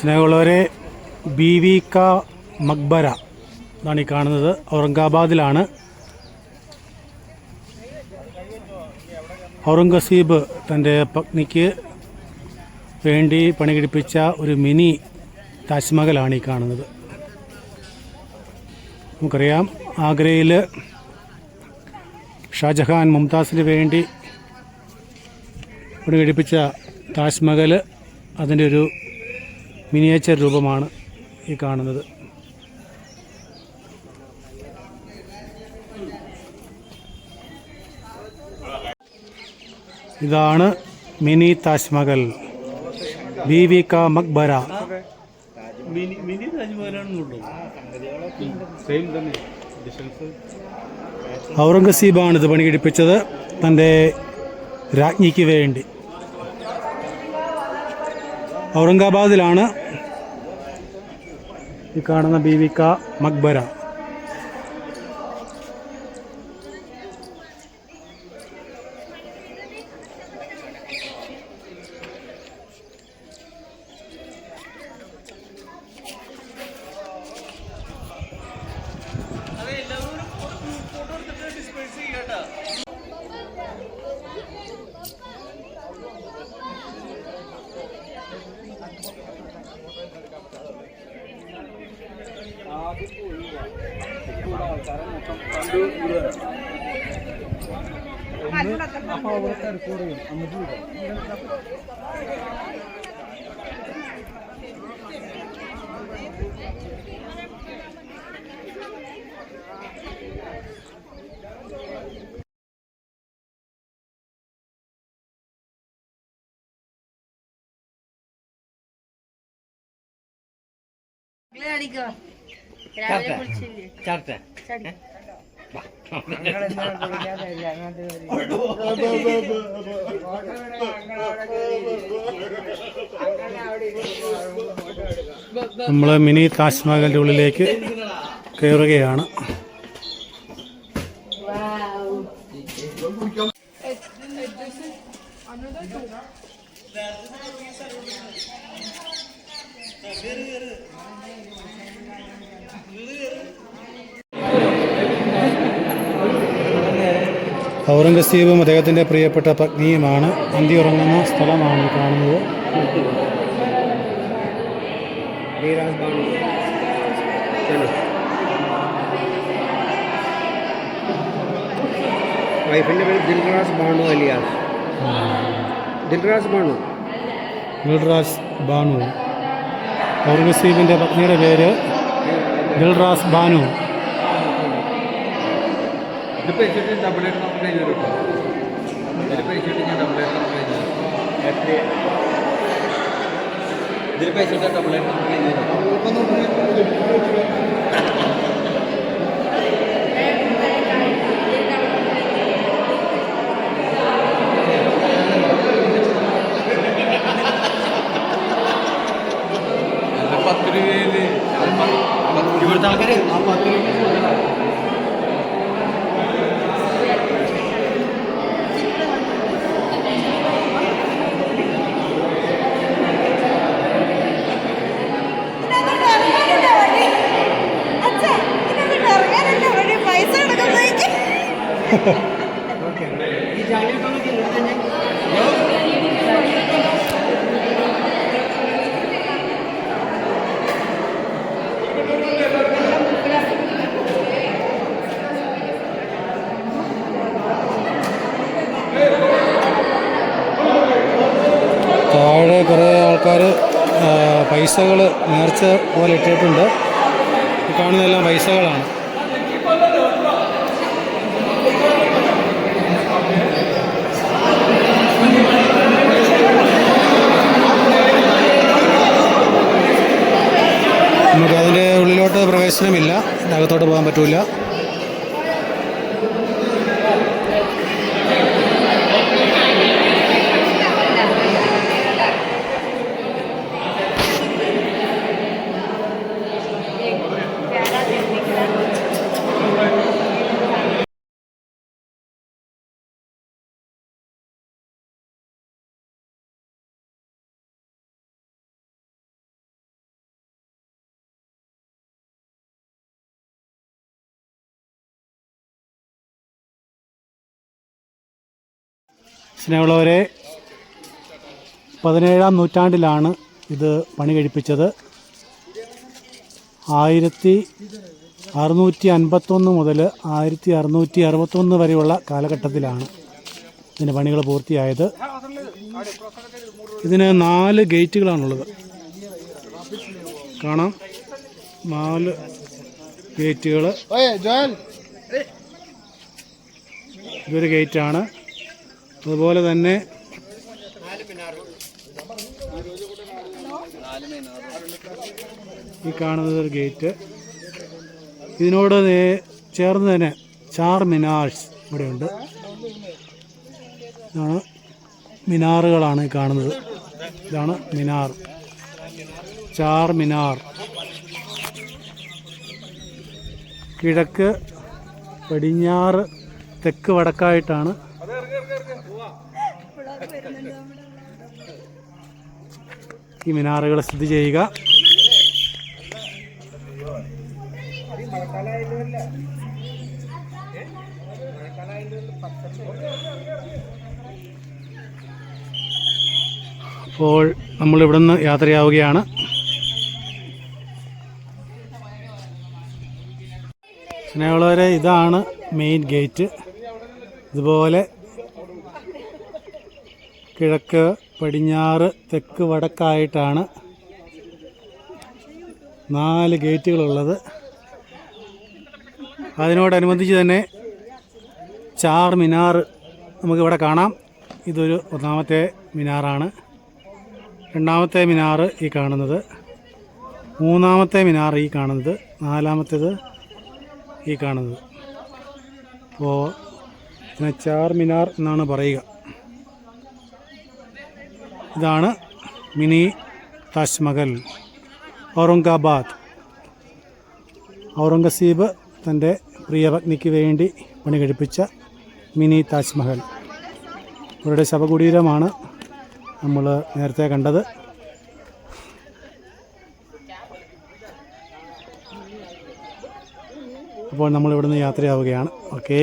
സ്നേഹമുള്ളവരെ, ബീവി കാ മക്ബര എന്നാണ് ഈ കാണുന്നത്. ഔറംഗാബാദിലാണ്. ഔറംഗസീബ് തൻ്റെ പത്നിക്ക് വേണ്ടി പണികഴിപ്പിച്ച ഒരു മിനി താജ്മഹലാണ് ഈ കാണുന്നത്. നമുക്കറിയാം, ആഗ്രയിൽ ഷാജഹാൻ മുംതാസിന് വേണ്ടി പണികഴിപ്പിച്ച താജ്മഹൽ, അതിൻ്റെ ഒരു മിനിയേച്ചർ രൂപമാണ് ഈ കാണുന്നത്. ഇതാണ് മിനി താജ്മഹൽ, ബീവി കാ മക്ബര. ഔറംഗസീബാണ് ഇത് പണികഴിപ്പിച്ചത് തൻ്റെ രാജ്ഞിക്ക് വേണ്ടി. ഔറംഗാബാദിലാണ് ഈ കാണുന്ന ബീവി കാ മക്ബര. നമ്മൾ മിനി താജ്മഹലിൻ്റെ ഉള്ളിലേക്ക് കയറുകയാണ്. ഔറംഗസീബും അദ്ദേഹത്തിൻ്റെ പ്രിയപ്പെട്ട പത്നിയുമാണ് അന്തി ഉറങ്ങുന്ന സ്ഥലമാണ് കാണുന്നത്. വൈഫിൻ്റെ പേര് ദിൽറാസ് ബാനു അലിയാസ്. ദിൽറാസ് ബാനു. ഔറംഗസീബിൻ്റെ പത്നിയുടെ പേര് ദിൽറാസ് ബാനു. താഴെ കുറേ ആൾക്കാർ പൈസകൾ നേർച്ച പോലെ ഇട്ടിട്ടുണ്ട്. ഈ കാണുന്നതെല്ലാം പൈസകളാണ്. നമുക്കതിൻ്റെ ഉള്ളിലോട്ട് പ്രവേശനമില്ല, അകത്തോട്ട് പോകാൻ പറ്റില്ല. സ്നേഹമുള്ളവരെ, 17-ാം നൂറ്റാണ്ടിലാണ് ഇത് പണി കഴിപ്പിച്ചത്. 1651 മുതൽ 1661 വരെയുള്ള കാലഘട്ടത്തിലാണ് ഇതിൻ്റെ പണികൾ പൂർത്തിയായത്. ഇതിന് 4 ഗേറ്റുകളാണുള്ളത്. കാണാം, 4 ഗേറ്റുകൾ. ഇതൊരു ഗേറ്റാണ്. അതുപോലെ തന്നെ ഈ കാണുന്നത് ഒരു ഗേറ്റ്. ഇതിനോട് ചേർന്ന് തന്നെ 4 മിനാർസ് ഇവിടെയുണ്ട്. ഇതാണ് മിനാറുകളാണ് ഈ കാണുന്നത്. ഇതാണ് മിനാർ, 4 മിനാർ. കിഴക്ക്, പടിഞ്ഞാറ്, തെക്ക്, വടക്കായിട്ടാണ് ഈ മിനാറുകൾ സ്ഥിതി ചെയ്യുക. അപ്പോൾ നമ്മൾ ഇവിടുന്ന് യാത്രയാവുകയാണ്. സ്നേഹമുള്ളവരെ, ഇതാണ് മെയിൻ ഗേറ്റ്. ഇതുപോലെ കിഴക്ക്, പടിഞ്ഞാറ്, തെക്ക്, വടക്കായിട്ടാണ് 4 ഗേറ്റുകളുള്ളത്. അതിനോടനുബന്ധിച്ച് തന്നെ 4 മിനാർ നമുക്കിവിടെ കാണാം. ഇതൊരു 1-ാമത്തെ മിനാറാണ്. 2-ാമത്തെ മിനാർ ഈ കാണുന്നത്, 3-ാമത്തെ മിനാർ ഈ കാണുന്നത്, 4-ാമത്തേത് ഈ കാണുന്നത്. അപ്പോൾ ഇതിനെ 4 മിനാർ എന്നാണ് പറയുക. ഇതാണ് മിനി താജ്മഹൽ, ഔറംഗാബാദ്. ഔറംഗസീബ് തൻ്റെ പ്രിയപത്നിക്ക് വേണ്ടി പണി കഴിപ്പിച്ച മിനി താജ്മഹൽ. ഇവരുടെ ശവകുടീരമാണ് നമ്മൾ നേരത്തെ കണ്ടത്. അപ്പോൾ നമ്മൾ ഇവിടുന്ന് യാത്രയാവുകയാണ്. ഓക്കേ.